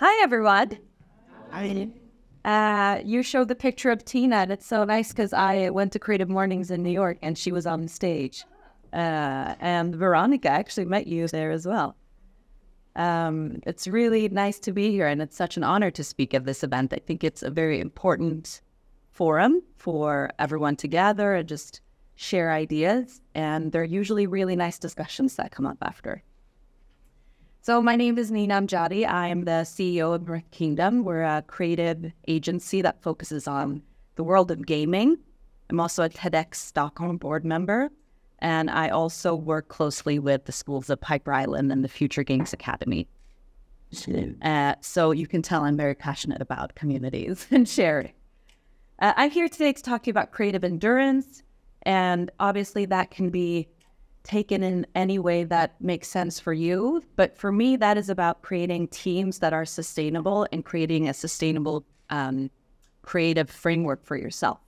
Hi, everyone. Hi. You showed the picture of Tina, and it's so nice because I went to Creative Mornings in New York, and she was on the stage. And Veronica actually met you there as well. It's really nice to be here, and it's such an honor to speak at this event. I think it's a very important forum for everyone to gather and just share ideas, and they're usually really nice discussions that come up after. So my name is Nina Amjadi. I am the CEO of Brick Kingdom. We're a creative agency that focuses on the world of gaming. I'm also a TEDx Stockholm board member, and I also work closely with the schools of Piper Island and the Future Games Academy. So you can tell I'm very passionate about communities and sharing. I'm here today to talk to you about creative endurance, and obviously that can be taken in any way that makes sense for you. But for me, that is about creating teams that are sustainable and creating a sustainable creative framework for yourself.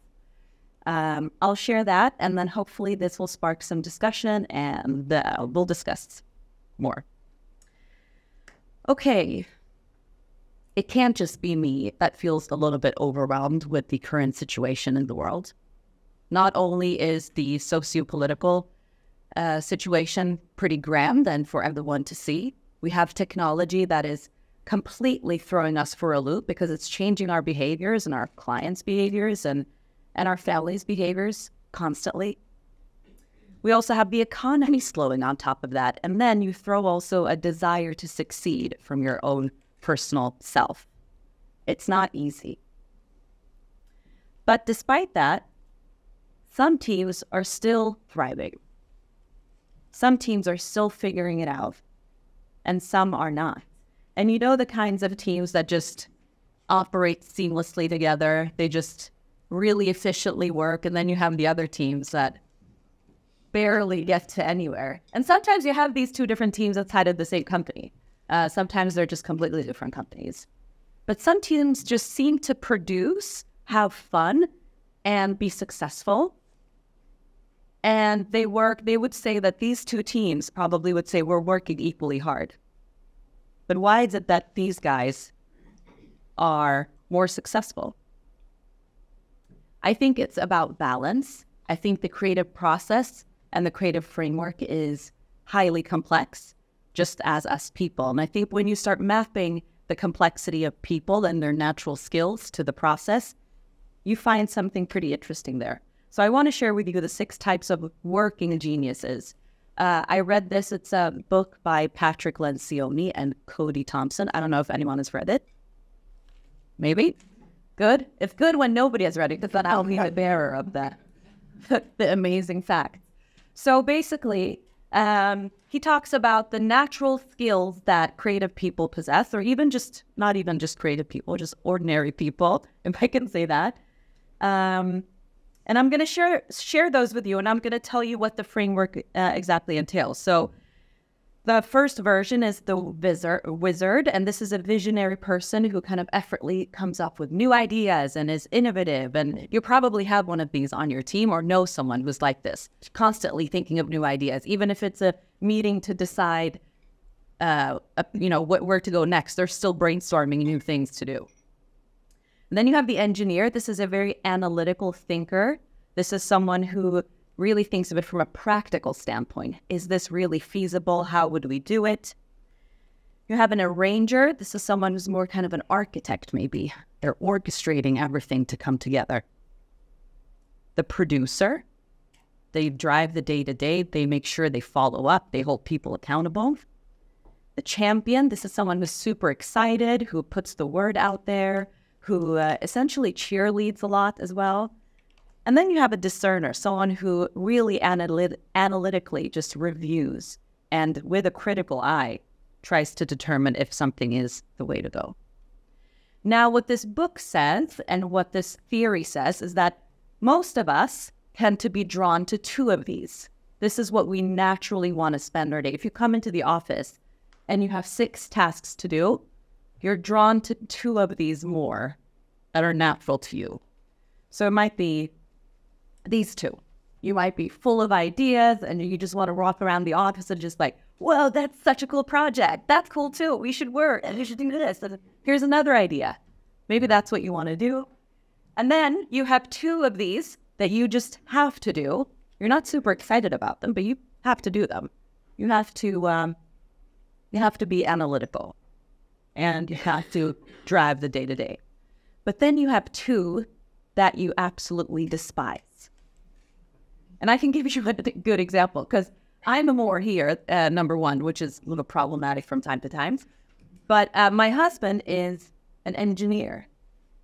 I'll share that, and then hopefully this will spark some discussion, and we'll discuss more. Okay. It can't just be me that feels a little bit overwhelmed with the current situation in the world. Not only is the socio-political situation pretty grand and for everyone to see, we have technology that is completely throwing us for a loop because it's changing our behaviors and our clients' behaviors and our families' behaviors constantly. We also have the economy slowing on top of that. And then you throw also a desire to succeed from your own personal self. It's not easy. But despite that, some teams are still thriving. Some teams are still figuring it out, and some are not. And you know the kinds of teams that just operate seamlessly together. They just really efficiently work, and then you have the other teams that barely get to anywhere. And sometimes you have these two different teams outside of the same company. Sometimes they're just completely different companies. But some teams just seem to produce, have fun, and be successful. And they would say that these two teams probably would say we're working equally hard. But why is it that these guys are more successful? I think it's about balance. I think the creative process and the creative framework is highly complex, just as us people. And I think when you start mapping the complexity of people and their natural skills to the process, you find something pretty interesting there. So I want to share with you the 6 types of working geniuses. I read this. It's a book by Patrick Lencioni and Cody Thompson. I don't know if anyone has read it. Maybe? Good? It's good when nobody has read it, because then I'll be the bearer of that. The amazing fact. So basically, he talks about the natural skills that creative people possess, or even just, not even just creative people, just ordinary people, if I can say that. And I'm going to share those with you, and I'm going to tell you what the framework exactly entails. So the first version is the wizard, and this is a visionary person who kind of effortlessly comes up with new ideas and is innovative. And you probably have one of these on your team or know someone who's like this, constantly thinking of new ideas. Even if it's a meeting to decide, where to go next, they're still brainstorming new things to do. And then you have the engineer. This is a very analytical thinker. This is someone who really thinks of it from a practical standpoint. Is this really feasible? How would we do it? You have an arranger. This is someone who's more kind of an architect, maybe. They're orchestrating everything to come together. The producer. They drive the day-to-day. They make sure they follow up. They hold people accountable. The champion. This is someone who's super excited, who puts the word out there, who essentially cheerleads a lot as well. And then you have a discerner, someone who really analytically just reviews and with a critical eye tries to determine if something is the way to go. Now, what this book says and what this theory says is that most of us tend to be drawn to 2 of these. This is what we naturally want to spend our day. If you come into the office and you have 6 tasks to do, you're drawn to 2 of these more that are natural to you. So it might be these 2. You might be full of ideas and you just want to walk around the office and just like, whoa, that's such a cool project. That's cool too. We should work and we should do this. And here's another idea. Maybe that's what you want to do. And then you have two of these that you just have to do. You're not super excited about them, but you have to do them. You have to be analytical and you have to drive the day-to-day. But then you have two that you absolutely despise. And I can give you a good example because I'm a more here, number one, which is a little problematic from time to time. But my husband is an engineer.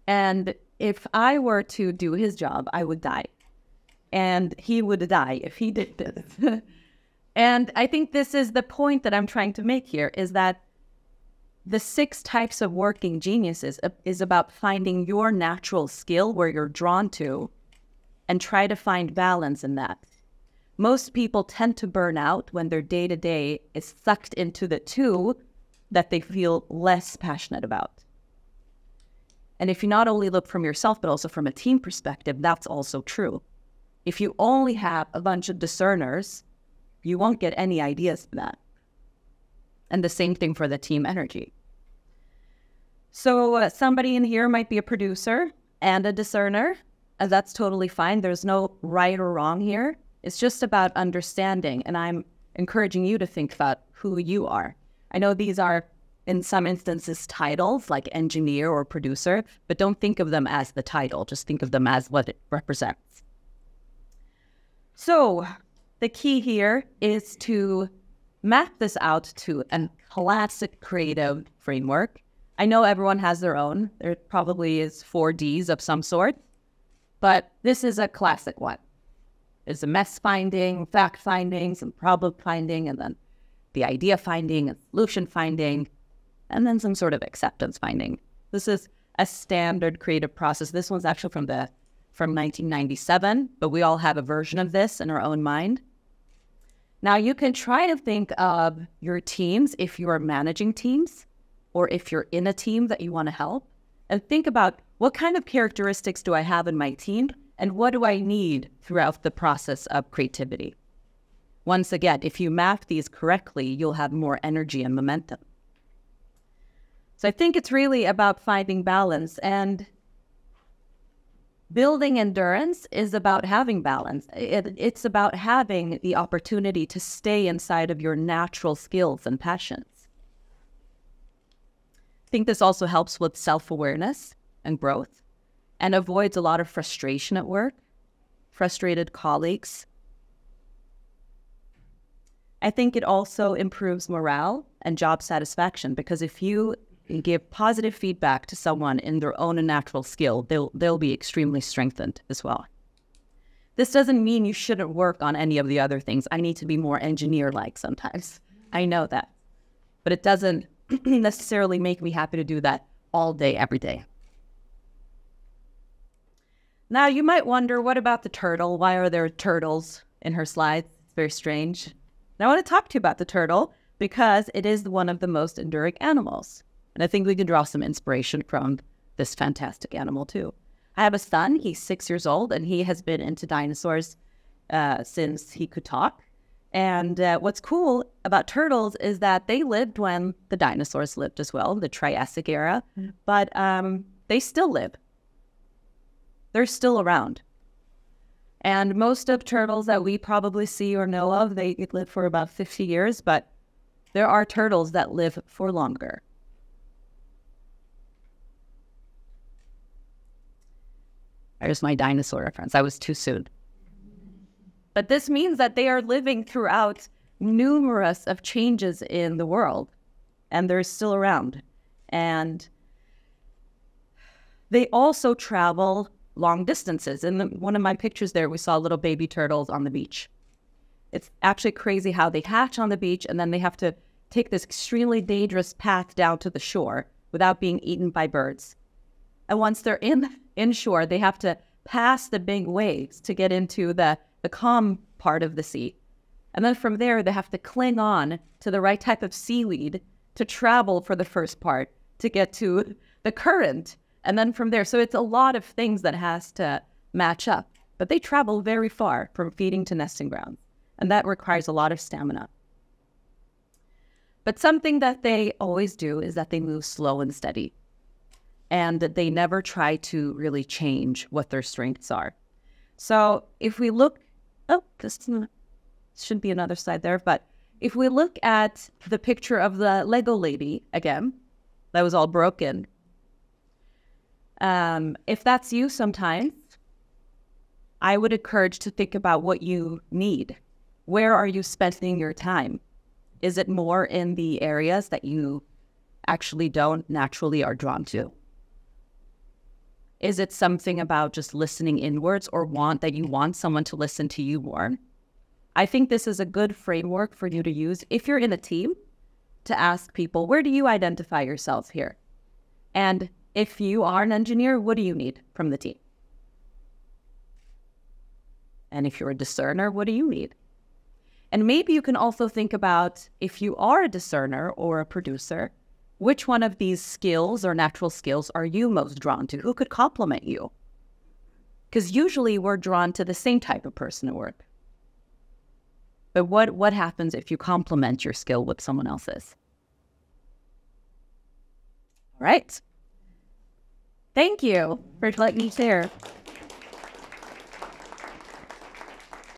And if I were to do his job, I would die. And he would die if he did this. And I think this is the point that I'm trying to make here, is that the 6 types of working geniuses is about finding your natural skill where you're drawn to and try to find balance in that. Most people tend to burn out when their day-to-day is sucked into the 2 that they feel less passionate about. And if you not only look from yourself, but also from a team perspective, that's also true. If you only have a bunch of discerners, you won't get any ideas from that. And the same thing for the team energy. So somebody in here might be a producer and a discerner, and that's totally fine. There's no right or wrong here. It's just about understanding, and I'm encouraging you to think about who you are. I know these are, in some instances, titles like engineer or producer, but don't think of them as the title. Just think of them as what it represents. So the key here is to map this out to a classic creative framework. I know everyone has their own. There probably is 4 Ds of some sort, but this is a classic one. There's a mess finding, fact finding, some problem finding, and then the idea finding and solution finding, and then some sort of acceptance finding. This is a standard creative process. This one's actually from 1997, but we all have a version of this in our own mind. Now you can try to think of your teams if you are managing teams, or if you're in a team that you want to help, and think about what kind of characteristics do I have in my team, and what do I need throughout the process of creativity? Once again, if you map these correctly, you'll have more energy and momentum. So I think it's really about finding balance, and building endurance is about having balance. It's about having the opportunity to stay inside of your natural skills and passions. I think this also helps with self-awareness and growth, and avoids a lot of frustration at work, frustrated colleagues. I think it also improves morale and job satisfaction, because if you give positive feedback to someone in their own natural skill, they'll be extremely strengthened as well. This doesn't mean you shouldn't work on any of the other things. I need to be more engineer-like sometimes. I know that. But it doesn't necessarily make me happy to do that all day, every day. Now, you might wonder, what about the turtle? Why are there turtles in her slides? It's very strange. And I want to talk to you about the turtle because it is one of the most enduring animals. And I think we can draw some inspiration from this fantastic animal too. I have a son, he's 6 years old, and he has been into dinosaurs since he could talk. And what's cool about turtles is that they lived when the dinosaurs lived as well, the Triassic era, but they still live. They're still around. And most of turtles that we probably see or know of, they live for about 50 years, but there are turtles that live for longer. There's my dinosaur reference. I was too soon. But this means that they are living throughout numerous of changes in the world, and they're still around. And they also travel long distances. In one of my pictures there, we saw little baby turtles on the beach. It's actually crazy how they hatch on the beach, and then they have to take this extremely dangerous path down to the shore without being eaten by birds. And once they're inshore, they have to pass the big waves to get into the calm part of the sea. And then from there, they have to cling on to the right type of seaweed to travel for the first part to get to the current. And then from there, so it's a lot of things that has to match up. but they travel very far from feeding to nesting grounds, and that requires a lot of stamina. But something that they always do is that they move slow and steady, and that they never try to really change what their strengths are. So if we look, this should be another slide there, but if we look at the picture of the Lego lady again, that was all broken. If that's you sometimes, I would encourage to think about what you need. Where are you spending your time? Is it more in the areas that you actually don't naturally are drawn to? Is it something about just listening inwards or that you want someone to listen to you more? I think this is a good framework for you to use if you're in a team to ask people, where do you identify yourself here? And if you are an engineer, what do you need from the team? And if you're a discerner, what do you need? And maybe you can also think about, if you are a discerner or a producer, which one of these skills or natural skills are you most drawn to? Who could complement you? Because usually we're drawn to the same type of person at work. But what happens if you complement your skill with someone else's? All right. Thank you for letting me share.